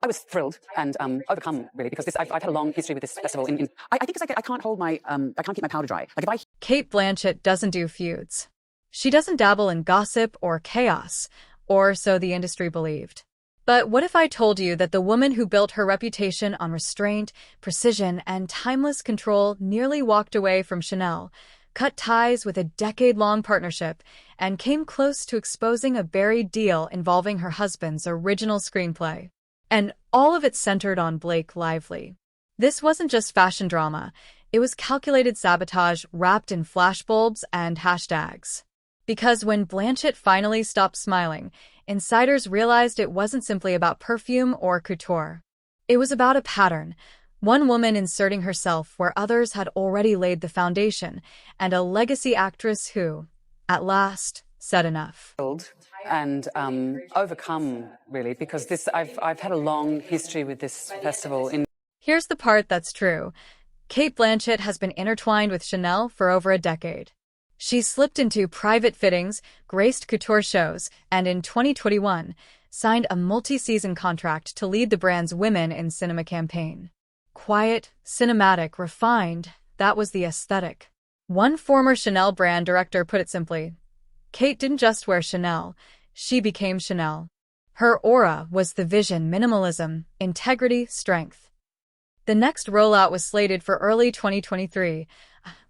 I was thrilled and overcome, really, because I've had a long history with this festival. I think it's like I can't hold my, I can't keep my powder dry. Like if I... Cate Blanchett doesn't do feuds. She doesn't dabble in gossip or chaos, or so the industry believed. But what if I told you that the woman who built her reputation on restraint, precision, and timeless control nearly walked away from Chanel, cut ties with a decade-long partnership, and came close to exposing a buried deal involving her husband's original screenplay? And all of it centered on Blake Lively. This wasn't just fashion drama. It was calculated sabotage wrapped in flashbulbs and hashtags. Because when Blanchett finally stopped smiling, insiders realized it wasn't simply about perfume or couture. It was about a pattern, one woman inserting herself where others had already laid the foundation, and a legacy actress who, at last, said enough. And overcome, really, because I've had a long history with this festival. Here's the part that's true. Cate Blanchett has been intertwined with Chanel for over a decade. She's slipped into private fittings, graced couture shows, and in 2021, signed a multi-season contract to lead the brand's Women in Cinema campaign. Quiet, cinematic, refined, that was the aesthetic. One former Chanel brand director put it simply, Cate didn't just wear Chanel, she became Chanel. Her aura was the vision, minimalism, integrity, strength. The next rollout was slated for early 2023,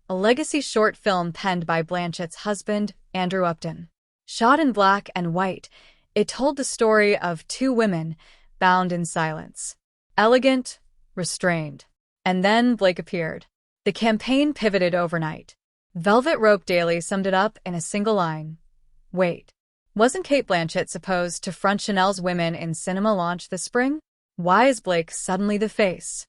a legacy short film penned by Blanchett's husband, Andrew Upton. Shot in black and white, it told the story of two women bound in silence. Elegant, restrained. And then Blake appeared. The campaign pivoted overnight. Velvet Rope Daily summed it up in a single line. Wait, wasn't Cate Blanchett supposed to front Chanel's Women in Cinema launch this spring? Why is Blake suddenly the face?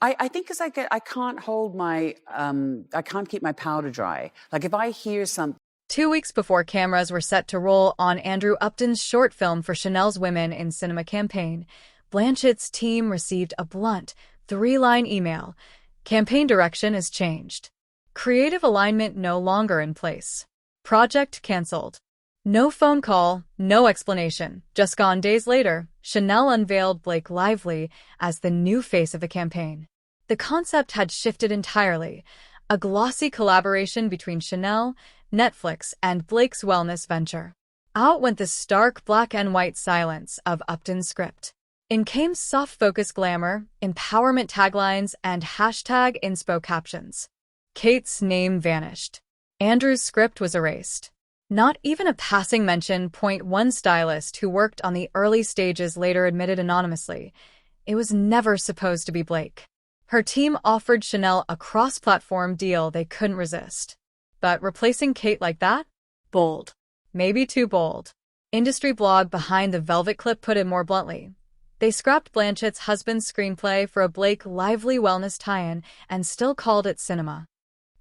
I think because I can't hold my, I can't keep my powder dry. Like if I hear something... 2 weeks before cameras were set to roll on Andrew Upton's short film for Chanel's Women in Cinema campaign, Blanchett's team received a blunt, 3-line email. Campaign direction is changed. Creative alignment no longer in place. Project cancelled. No phone call, no explanation. Just gone days later, Chanel unveiled Blake Lively as the new face of the campaign. The concept had shifted entirely. A glossy collaboration between Chanel, Netflix, and Blake's wellness venture. Out went the stark black and white silence of Upton's script. In came soft-focus glamour, empowerment taglines, and hashtag inspo captions. Cate's name vanished. Andrew's script was erased. Not even a passing mention. One stylist who worked on the early stages later admitted anonymously, it was never supposed to be Blake. Her team offered Chanel a cross-platform deal they couldn't resist. But replacing Cate like that? Bold. Maybe too bold. Industry blog Behind the Velvet Clip put it more bluntly. They scrapped Blanchett's husband's screenplay for a Blake Lively wellness tie-in and still called it cinema.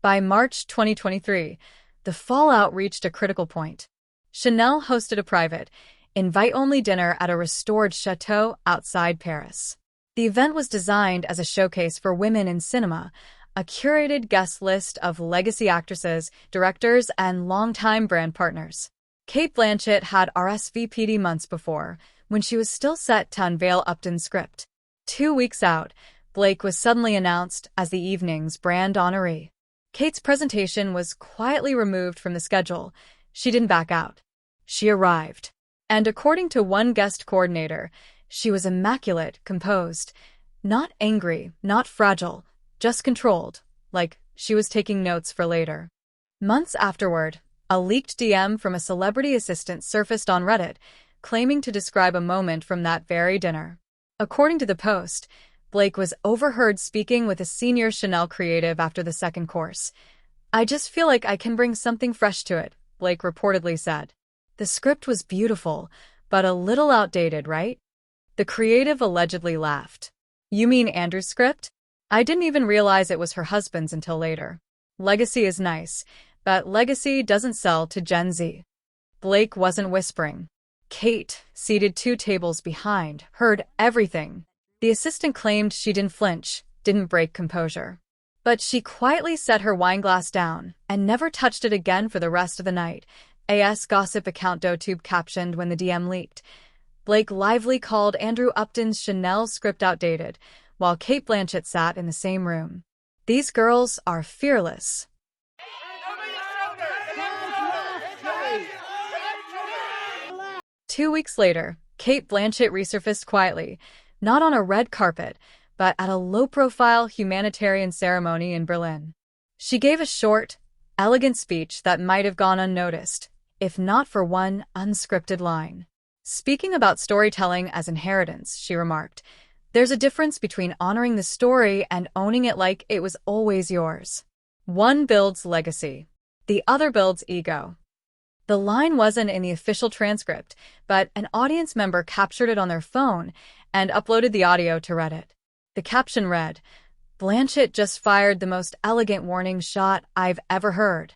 By March 2023, the fallout reached a critical point. Chanel hosted a private, invite-only dinner at a restored chateau outside Paris. The event was designed as a showcase for women in cinema, a curated guest list of legacy actresses, directors, and longtime brand partners. Cate Blanchett had RSVP'd months before, when she was still set to unveil Upton's script. 2 weeks out, Blake was suddenly announced as the evening's brand honoree. Cate's presentation was quietly removed from the schedule. She didn't back out. She arrived. And according to one guest coordinator, she was immaculate, composed. Not angry, not fragile, just controlled, like she was taking notes for later. Months afterward, a leaked DM from a celebrity assistant surfaced on Reddit, claiming to describe a moment from that very dinner. According to the post, Blake was overheard speaking with a senior Chanel creative after the second course. I just feel like I can bring something fresh to it, Blake reportedly said. The script was beautiful, but a little outdated, right? The creative allegedly laughed. You mean Andrew's script? I didn't even realize it was her husband's until later. Legacy is nice, but legacy doesn't sell to Gen Z. Blake wasn't whispering. Cate, seated 2 tables behind, heard everything. The assistant claimed she didn't flinch, didn't break composure. But she quietly set her wineglass down and never touched it again for the rest of the night, AS gossip account DoTube captioned when the DM leaked. Blake Lively called Andrew Upton's Chanel script outdated, while Cate Blanchett sat in the same room. These girls are fearless. 2 weeks later, Cate Blanchett resurfaced quietly, not on a red carpet, but at a low-profile humanitarian ceremony in Berlin. She gave a short, elegant speech that might have gone unnoticed, if not for one unscripted line. Speaking about storytelling as inheritance, she remarked, "There's a difference between honoring the story and owning it like it was always yours. One builds legacy. The other builds ego." The line wasn't in the official transcript, but an audience member captured it on their phone and uploaded the audio to Reddit. The caption read, "Blanchett just fired the most elegant warning shot I've ever heard."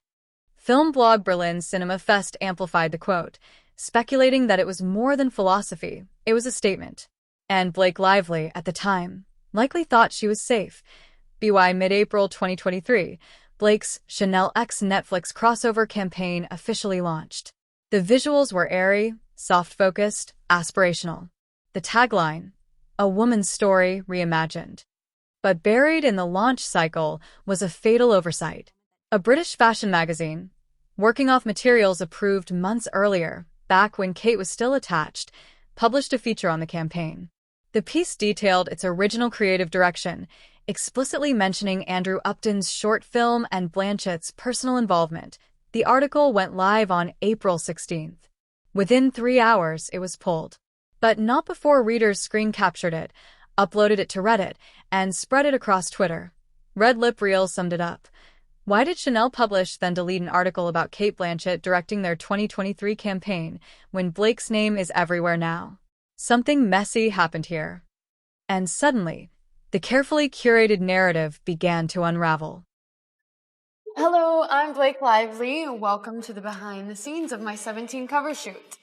Film blog Berlin Cinema Fest amplified the quote, speculating that it was more than philosophy, it was a statement. And Blake Lively, at the time, likely thought she was safe. By mid-April 2023, Blake's Chanel X Netflix crossover campaign officially launched. The visuals were airy, soft-focused, aspirational. The tagline, "A woman's story reimagined." But buried in the launch cycle was a fatal oversight. A British fashion magazine, working off materials approved months earlier, back when Cate was still attached, published a feature on the campaign. The piece detailed its original creative direction, explicitly mentioning Andrew Upton's short film and Blanchett's personal involvement. The article went live on April 16th. Within 3 hours, it was pulled. But not before readers screen captured it, uploaded it to Reddit, and spread it across Twitter. Red Lip Reel summed it up. Why did Chanel publish then delete an article about Cate Blanchett directing their 2023 campaign when Blake's name is everywhere now? Something messy happened here. And suddenly, the carefully curated narrative began to unravel. Hello, I'm Blake Lively. Welcome to the behind the scenes of my 17 cover shoot.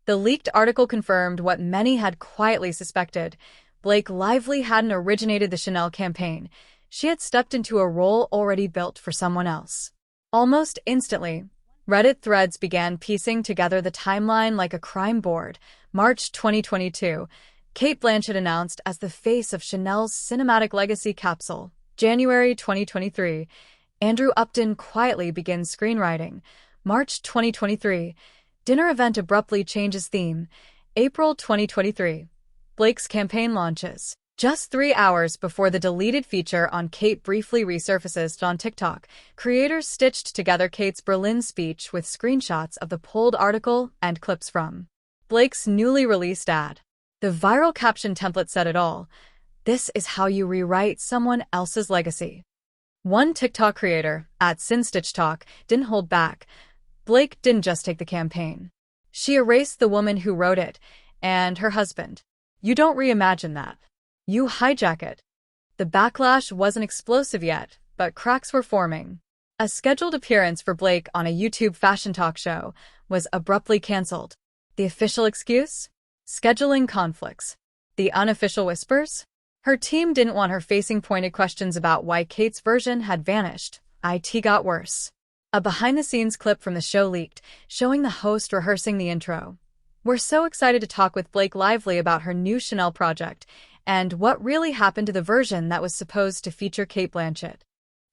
The leaked article confirmed what many had quietly suspected. Blake Lively hadn't originated the Chanel campaign. She had stepped into a role already built for someone else. Almost instantly, Reddit threads began piecing together the timeline like a crime board. March 2022, Cate Blanchett announced as the face of Chanel's cinematic legacy capsule. January 2023, Andrew Upton quietly begins screenwriting. March 2023, dinner event abruptly changes theme. April 2023, Blake's campaign launches. Just 3 hours before the deleted feature on Cate briefly resurfaces on TikTok, creators stitched together Cate's Berlin speech with screenshots of the pulled article and clips from Blake's newly released ad. The viral caption template said it all. "This is how you rewrite someone else's legacy." One TikTok creator, @SinStitchTalk, didn't hold back. Blake didn't just take the campaign. She erased the woman who wrote it and her husband. You don't reimagine that. You hijack it. The backlash wasn't explosive yet, but cracks were forming. A scheduled appearance for Blake on a YouTube fashion talk show was abruptly canceled. The official excuse? Scheduling conflicts. The unofficial whispers? Her team didn't want her facing pointed questions about why Cate's version had vanished. It got worse. A behind-the-scenes clip from the show leaked, showing the host rehearsing the intro. "We're so excited to talk with Blake Lively about her new Chanel project and what really happened to the version that was supposed to feature Cate Blanchett."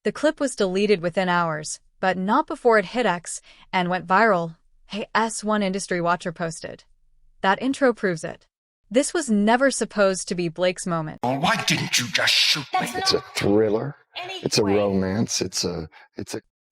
The clip was deleted within hours, but not before it hit X and went viral. Hey, one industry watcher posted. That intro proves it. This was never supposed to be Blake's moment. Why didn't you just shoot me? It's a thriller. It's a romance. It's a.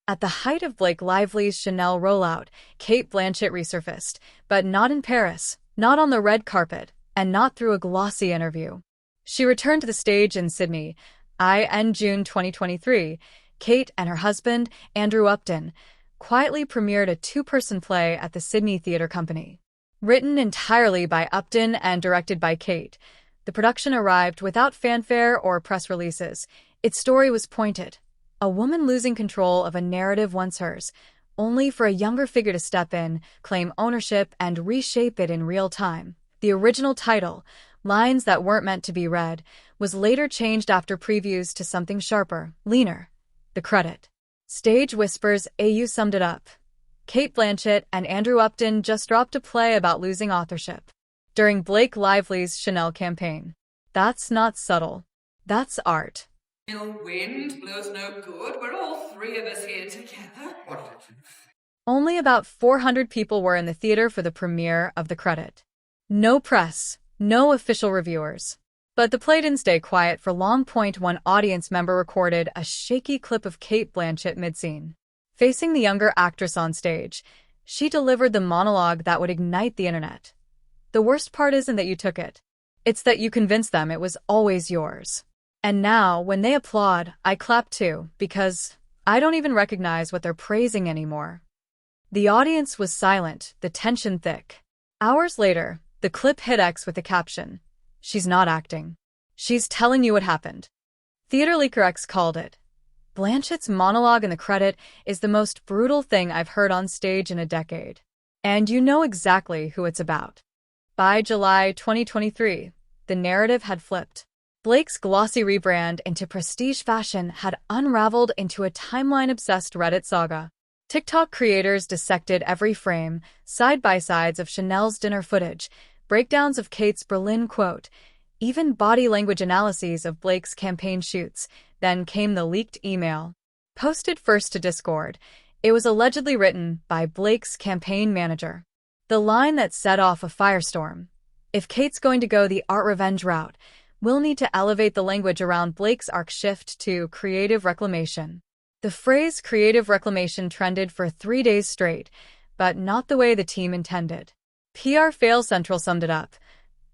At the height of Blake Lively's Chanel rollout, Cate Blanchett resurfaced, but not in Paris, not on the red carpet, and not through a glossy interview. She returned to the stage in Sydney. In June 2023, Cate and her husband, Andrew Upton, quietly premiered a 2-person play at the Sydney Theatre Company. Written entirely by Upton and directed by Cate, the production arrived without fanfare or press releases. Its story was pointed. A woman losing control of a narrative once hers, only for a younger figure to step in, claim ownership, and reshape it in real time. The original title, Lines That Weren't Meant to Be Read, was later changed after previews to something sharper, leaner. The credit. Stage Whispers AU summed it up. Cate Blanchett and Andrew Upton just dropped a play about losing authorship. during Blake Lively's Chanel campaign. That's not subtle. That's art. The wind blows no good. We're all three of us here together. Only about 400 people were in the theater for the premiere of the credit. No press, no official reviewers. But the play didn't stay quiet for long. One audience member recorded a shaky clip of Cate Blanchett mid-scene. Facing the younger actress on stage, she delivered the monologue that would ignite the internet. The worst part isn't that you took it. It's that you convinced them it was always yours. And now, when they applaud, I clap too, because I don't even recognize what they're praising anymore. The audience was silent, the tension thick. Hours later, the clip hit X with the caption, "She's not acting. She's telling you what happened." Theater Leaker X called it, "Blanchett's monologue in the credit is the most brutal thing I've heard on stage in a decade. And you know exactly who it's about." By July 2023, the narrative had flipped. Blake's glossy rebrand into prestige fashion had unraveled into a timeline-obsessed Reddit saga. TikTok creators dissected every frame, side-by-sides of Chanel's dinner footage, breakdowns of Cate's Berlin quote, even body language analyses of Blake's campaign shoots. Then came the leaked email. Posted first to Discord, it was allegedly written by Blake's campaign manager. The line that set off a firestorm. "If Cate's going to go the art revenge route, we'll need to elevate the language around Blake's arc shift to creative reclamation." The phrase creative reclamation trended for 3 days straight, but not the way the team intended. PR Fail Central summed it up.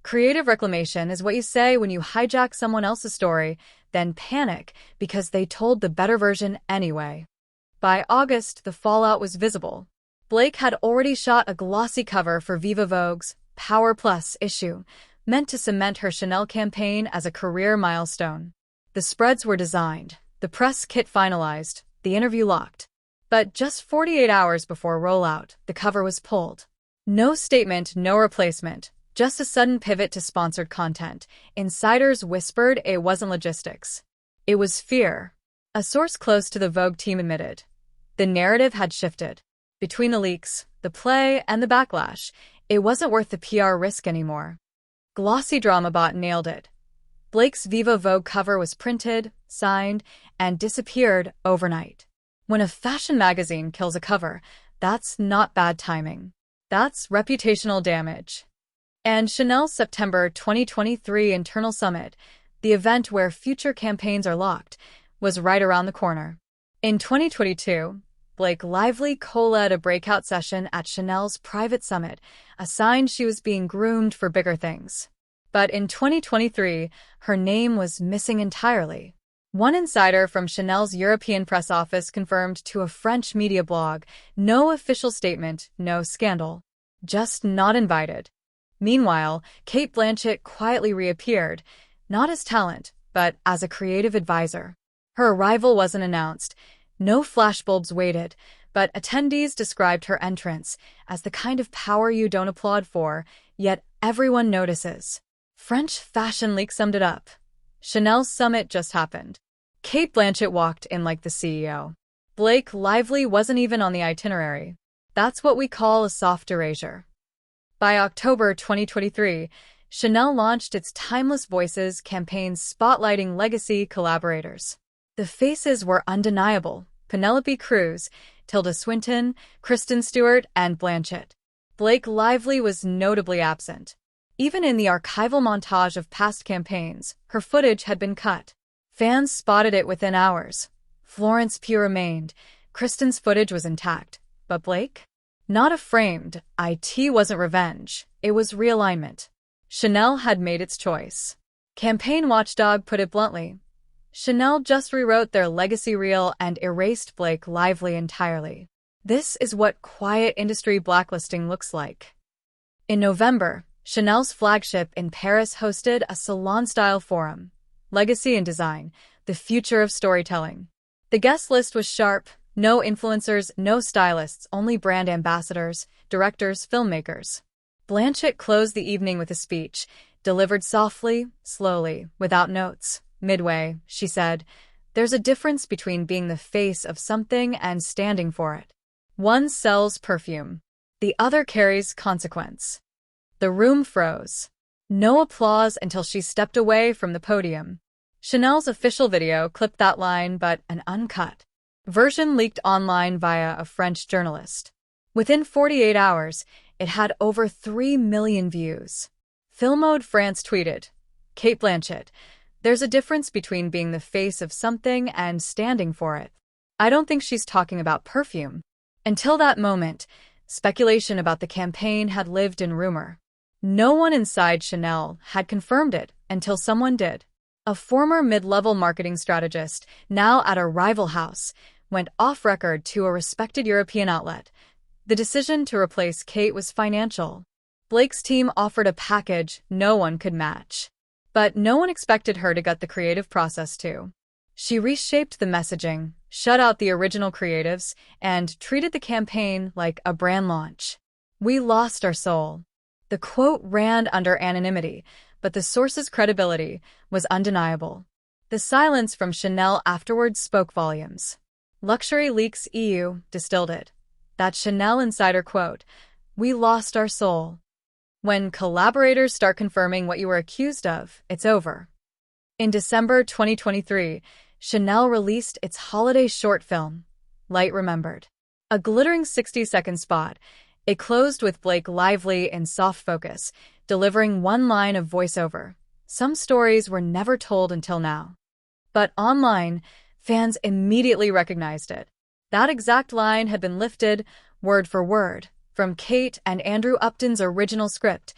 Creative reclamation is what you say when you hijack someone else's story, then panic because they told the better version anyway. By August, the fallout was visible. Blake had already shot a glossy cover for Viva Vogue's Power Plus issue, meant to cement her Chanel campaign as a career milestone. The spreads were designed, the press kit finalized, the interview locked. But just 48 hours before rollout, the cover was pulled. No statement, no replacement, just a sudden pivot to sponsored content. Insiders whispered it wasn't logistics. It was fear. A source close to the Vogue team admitted. The narrative had shifted. Between the leaks, the play, and the backlash, it wasn't worth the PR risk anymore. Glossy DramaBot nailed it. Blake's Viva Vogue cover was printed, signed, and disappeared overnight. When a fashion magazine kills a cover, that's not bad timing. That's reputational damage. And Chanel's September 2023 internal summit, the event where future campaigns are locked, was right around the corner. In 2022, Blake Lively co-led a breakout session at Chanel's private summit, a sign she was being groomed for bigger things. But in 2023, her name was missing entirely. One insider from Chanel's European press office confirmed to a French media blog, no official statement, no scandal. Just not invited. Meanwhile, Cate Blanchett quietly reappeared, not as talent, but as a creative advisor. Her arrival wasn't announced. No flashbulbs waited, but attendees described her entrance as the kind of power you don't applaud for, yet everyone notices. French Fashion Leak summed it up. Chanel's summit just happened. Cate Blanchett walked in like the CEO. Blake Lively wasn't even on the itinerary. That's what we call a soft erasure. By October 2023, Chanel launched its Timeless Voices campaign spotlighting legacy collaborators. The faces were undeniable: Penelope Cruz, Tilda Swinton, Kristen Stewart, and Blanchett. Blake Lively was notably absent. Even in the archival montage of past campaigns, her footage had been cut. Fans spotted it within hours. Florence Pugh remained. Kristen's footage was intact. But Blake? Not a framed IT wasn't revenge. It was realignment. Chanel had made its choice. Campaign Watchdog put it bluntly. Chanel just rewrote their legacy reel and erased Blake Lively entirely. This is what quiet industry blacklisting looks like. In November, Chanel's flagship in Paris hosted a salon-style forum, Legacy and Design, the Future of Storytelling. The guest list was sharp: no influencers, no stylists, only brand ambassadors, directors, filmmakers. Blanchett closed the evening with a speech, delivered softly, slowly, without notes. Midway, she said, "There's a difference between being the face of something and standing for it. One sells perfume. The other carries consequence." The room froze. No applause until she stepped away from the podium. Chanel's official video clipped that line, but an uncut version leaked online via a French journalist. Within 48 hours, it had over 3 million views. Filmode France tweeted, "Cate Blanchett, there's a difference between being the face of something and standing for it. I don't think she's talking about perfume." Until that moment, speculation about the campaign had lived in rumor. No one inside Chanel had confirmed it until someone did. A former mid-level marketing strategist, now at a rival house, went off-record to a respected European outlet. The decision to replace Cate was financial. Blake's team offered a package no one could match. But no one expected her to gut the creative process too. She reshaped the messaging, shut out the original creatives, and treated the campaign like a brand launch. "We lost our soul." The quote ran under anonymity, but the source's credibility was undeniable. The silence from Chanel afterwards spoke volumes. Luxury Leaks EU distilled it. That Chanel insider quote, "We lost our soul." When collaborators start confirming what you were accused of, it's over. In December 2023, Chanel released its holiday short film, Light Remembered. A glittering 60-second spot, it closed with Blake Lively in soft focus, delivering one line of voiceover. Some stories were never told until now. But online, fans immediately recognized it. That exact line had been lifted, word for word, from Cate and Andrew Upton's original script,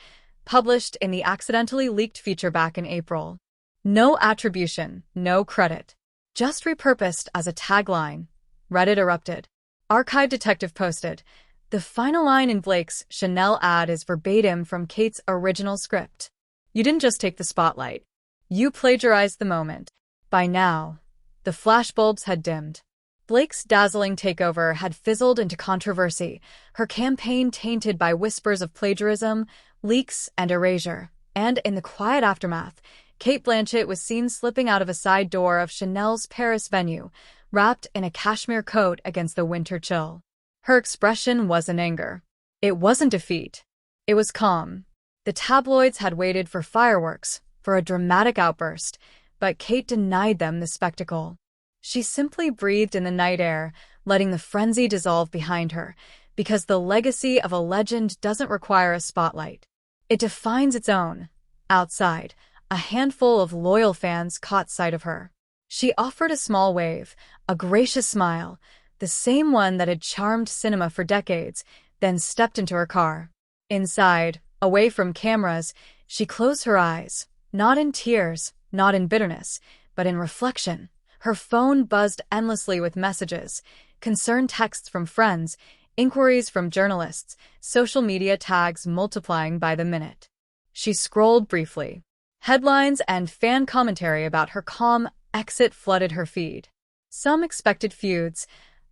published in the accidentally leaked feature back in April. No attribution, no credit. Just repurposed as a tagline. Reddit erupted. Archive Detective posted, "The final line in Blake's Chanel ad is verbatim from Cate's original script. You didn't just take the spotlight. You plagiarized the moment." By now, the flashbulbs had dimmed. Blake's dazzling takeover had fizzled into controversy, her campaign tainted by whispers of plagiarism, leaks, and erasure. And in the quiet aftermath, Cate Blanchett was seen slipping out of a side door of Chanel's Paris venue, wrapped in a cashmere coat against the winter chill. Her expression wasn't anger. It wasn't defeat. It was calm. The tabloids had waited for fireworks, for a dramatic outburst, but Cate denied them the spectacle. She simply breathed in the night air, letting the frenzy dissolve behind her, because the legacy of a legend doesn't require a spotlight. It defines its own. Outside, a handful of loyal fans caught sight of her. She offered a small wave, a gracious smile, the same one that had charmed cinema for decades, then stepped into her car. Inside, away from cameras, she closed her eyes, not in tears, not in bitterness, but in reflection. Her phone buzzed endlessly with messages, concerned texts from friends, inquiries from journalists, social media tags multiplying by the minute. She scrolled briefly. Headlines and fan commentary about her calm exit flooded her feed. Some expected feuds,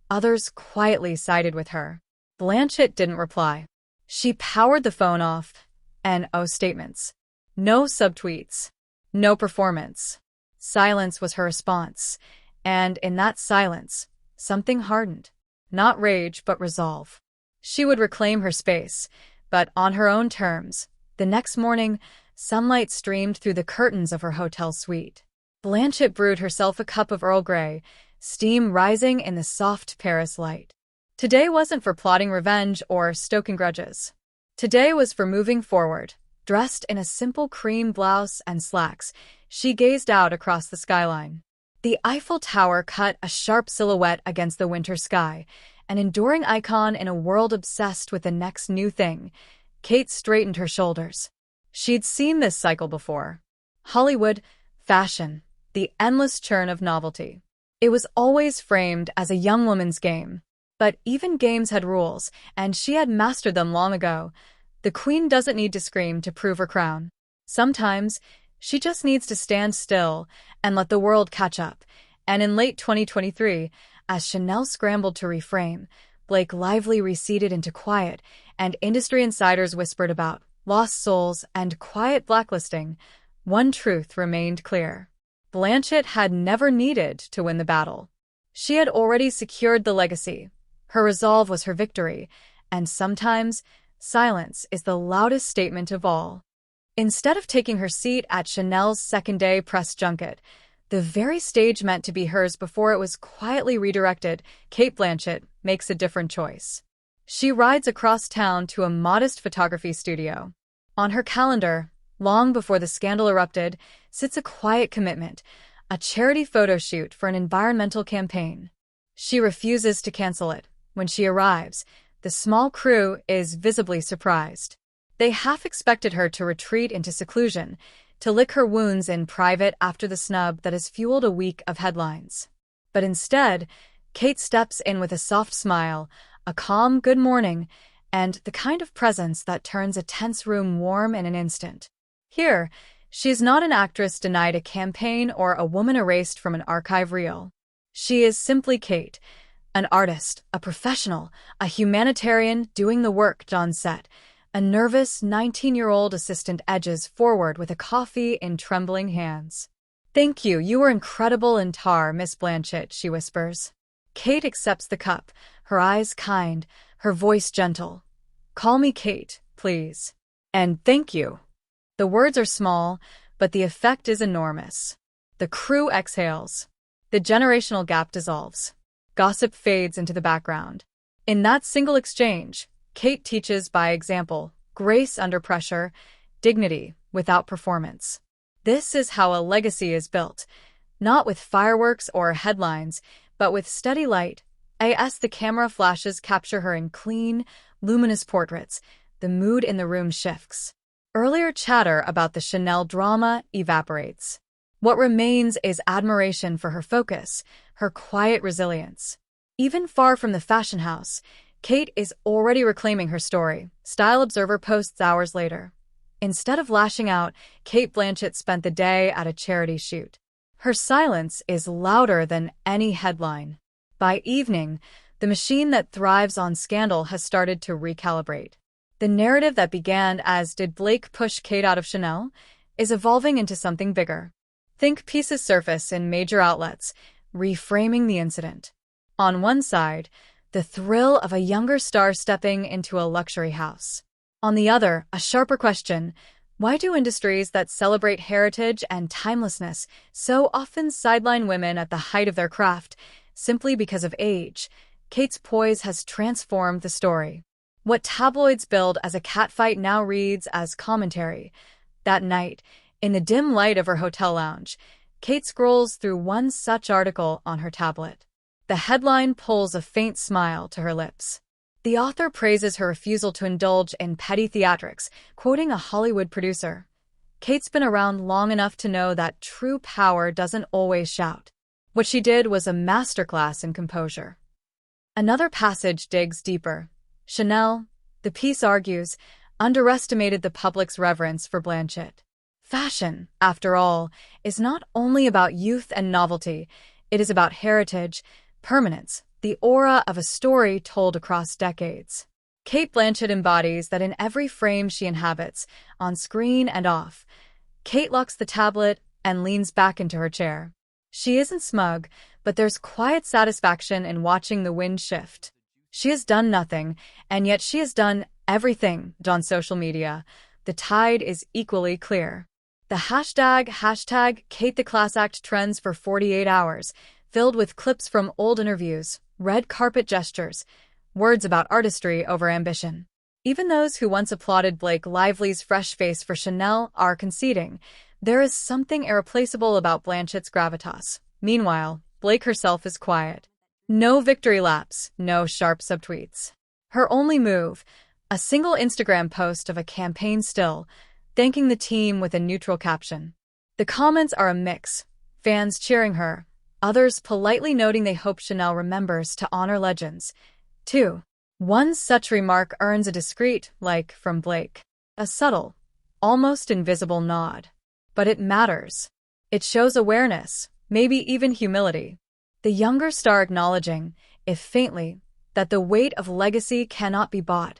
others quietly sided with her. Blanchett didn't reply. She powered the phone off, and statements. No subtweets. No performance. Silence was her response, and in that silence, something hardened. Not rage, but resolve. She would reclaim her space, but on her own terms. The next morning, sunlight streamed through the curtains of her hotel suite. Blanchett brewed herself a cup of Earl Grey, steam rising in the soft Paris light. Today wasn't for plotting revenge or stoking grudges. Today was for moving forward. Dressed in a simple cream blouse and slacks, she gazed out across the skyline. The Eiffel Tower cut a sharp silhouette against the winter sky, an enduring icon in a world obsessed with the next new thing. Cate straightened her shoulders. She'd seen this cycle before. Hollywood, fashion, the endless churn of novelty. It was always framed as a young woman's game. But even games had rules, and she had mastered them long ago. The queen doesn't need to scream to prove her crown. Sometimes, she just needs to stand still and let the world catch up. And in late 2023, as Chanel scrambled to reframe, Blake Lively receded into quiet, and industry insiders whispered about lost souls and quiet blacklisting. One truth remained clear. Blanchett had never needed to win the battle. She had already secured the legacy. Her resolve was her victory, and sometimes silence is the loudest statement of all. Instead of taking her seat at Chanel's second-day press junket, the very stage meant to be hers before it was quietly redirected, Cate Blanchett makes a different choice. She rides across town to a modest photography studio. On her calendar, long before the scandal erupted, sits a quiet commitment, a charity photo shoot for an environmental campaign. She refuses to cancel it. When she arrives, the small crew is visibly surprised. They half expected her to retreat into seclusion, to lick her wounds in private after the snub that has fueled a week of headlines. But instead, Cate steps in with a soft smile, a calm good morning, and the kind of presence that turns a tense room warm in an instant. Here, she is not an actress denied a campaign or a woman erased from an archive reel. She is simply Cate, an artist, a professional, a humanitarian doing the work on set. A nervous 19-year-old assistant edges forward with a coffee in trembling hands. "Thank you, you were incredible in Tar, Miss Blanchett," she whispers. Cate accepts the cup, her eyes kind, her voice gentle. "Call me Cate, please. And thank you." The words are small, but the effect is enormous. The crew exhales. The generational gap dissolves. Gossip fades into the background. In that single exchange, Cate teaches by example, grace under pressure, dignity without performance. This is how a legacy is built, not with fireworks or headlines, but with steady light. As the camera flashes capture her in clean, luminous portraits, the mood in the room shifts. Earlier chatter about the Chanel drama evaporates. What remains is admiration for her focus, her quiet resilience. Even far from the fashion house, Cate is already reclaiming her story, Style Observer posts hours later. Instead of lashing out, Cate Blanchett spent the day at a charity shoot. Her silence is louder than any headline. By evening, the machine that thrives on scandal has started to recalibrate. The narrative that began as "Did Blake push Cate out of Chanel?" is evolving into something bigger. Think pieces surface in major outlets, reframing the incident. On one side, the thrill of a younger star stepping into a luxury house. On the other, a sharper question: why do industries that celebrate heritage and timelessness so often sideline women at the height of their craft, simply because of age? Cate's poise has transformed the story. What tabloids billed as a catfight now reads as commentary. That night, in the dim light of her hotel lounge, Cate scrolls through one such article on her tablet. The headline pulls a faint smile to her lips. The author praises her refusal to indulge in petty theatrics, quoting a Hollywood producer. Cate's been around long enough to know that true power doesn't always shout. What she did was a masterclass in composure. Another passage digs deeper. Chanel, the piece argues, underestimated the public's reverence for Blanchett. Fashion, after all, is not only about youth and novelty, it is about heritage, permanence, the aura of a story told across decades. Cate Blanchett embodies that in every frame she inhabits, on screen and off. Cate locks the tablet and leans back into her chair. She isn't smug, but there's quiet satisfaction in watching the wind shift. She has done nothing, and yet she has done everything on social media. The tide is equally clear. The hashtag Cate the Class Act trends for 48 hours, filled with clips from old interviews, red carpet gestures, words about artistry over ambition. Even those who once applauded Blake Lively's fresh face for Chanel are conceding. There is something irreplaceable about Blanchett's gravitas. Meanwhile, Blake herself is quiet. No victory laps, no sharp subtweets. Her only move, a single Instagram post of a campaign still, thanking the team with a neutral caption. The comments are a mix, fans cheering her, others politely noting they hope Chanel remembers to honor legends. 2. One such remark earns a discreet like from Blake. A subtle, almost invisible nod. But it matters. It shows awareness, maybe even humility. The younger star acknowledging, if faintly, that the weight of legacy cannot be bought.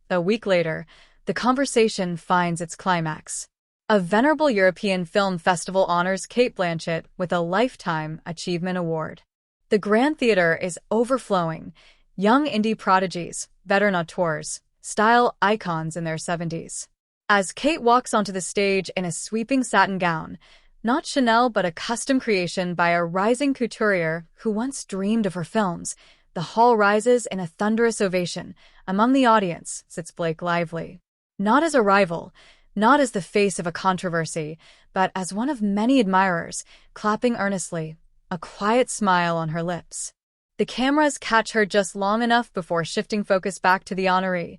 A week later, the conversation finds its climax. A venerable European film festival honors Cate Blanchett with a Lifetime Achievement Award. The Grand Theater is overflowing. Young indie prodigies, veteran auteurs, style icons in their 70s. As Cate walks onto the stage in a sweeping satin gown, not Chanel but a custom creation by a rising couturier who once dreamed of her films, the hall rises in a thunderous ovation. Among the audience sits Blake Lively. Not as a rival, not as the face of a controversy, but as one of many admirers, clapping earnestly, a quiet smile on her lips. The cameras catch her just long enough before shifting focus back to the honoree.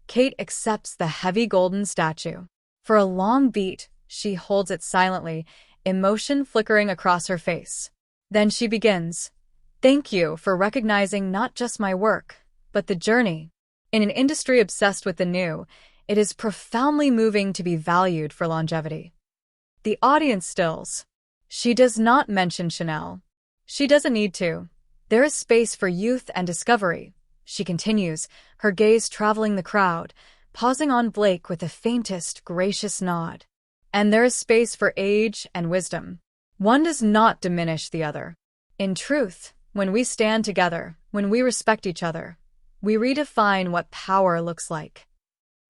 Cate accepts the heavy golden statue. For a long beat, she holds it silently, emotion flickering across her face. Then she begins, "Thank you for recognizing not just my work, but the journey." In an industry obsessed with the new, it is profoundly moving to be valued for longevity. The audience stills. She does not mention Chanel. She doesn't need to. There is space for youth and discovery. She continues, her gaze traveling the crowd, pausing on Blake with the faintest, gracious nod. And there is space for age and wisdom. One does not diminish the other. In truth, when we stand together, when we respect each other, we redefine what power looks like.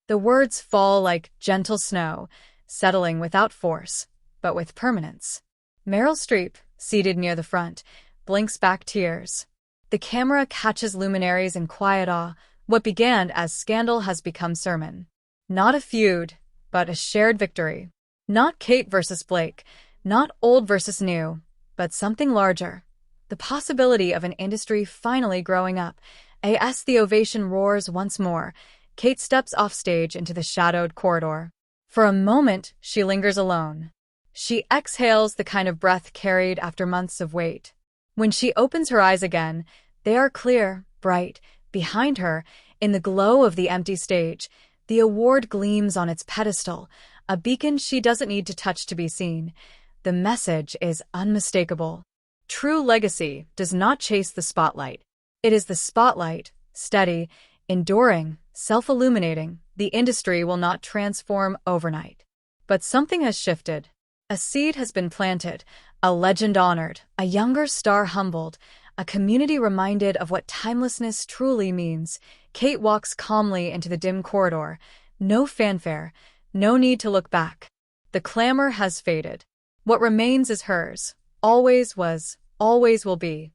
The words fall like gentle snow, settling without force, but with permanence. Meryl Streep, seated near the front, blinks back tears. The camera catches luminaries in quiet awe. What began as scandal has become sermon. Not a feud, but a shared victory. Not Cate versus Blake, not old versus new, but something larger. The possibility of an industry finally growing up. As the ovation roars once more, Cate steps off stage into the shadowed corridor. For a moment, she lingers alone. She exhales the kind of breath carried after months of wait. When she opens her eyes again, they are clear, bright. Behind her, in the glow of the empty stage, the award gleams on its pedestal, a beacon she doesn't need to touch to be seen. The message is unmistakable. True legacy does not chase the spotlight. It is the spotlight, steady, enduring, self-illuminating. The industry will not transform overnight. But something has shifted. A seed has been planted, a legend honored, a younger star humbled, a community reminded of what timelessness truly means. Cate walks calmly into the dim corridor. No fanfare, no need to look back. The clamor has faded. What remains is hers. Always was, always will be.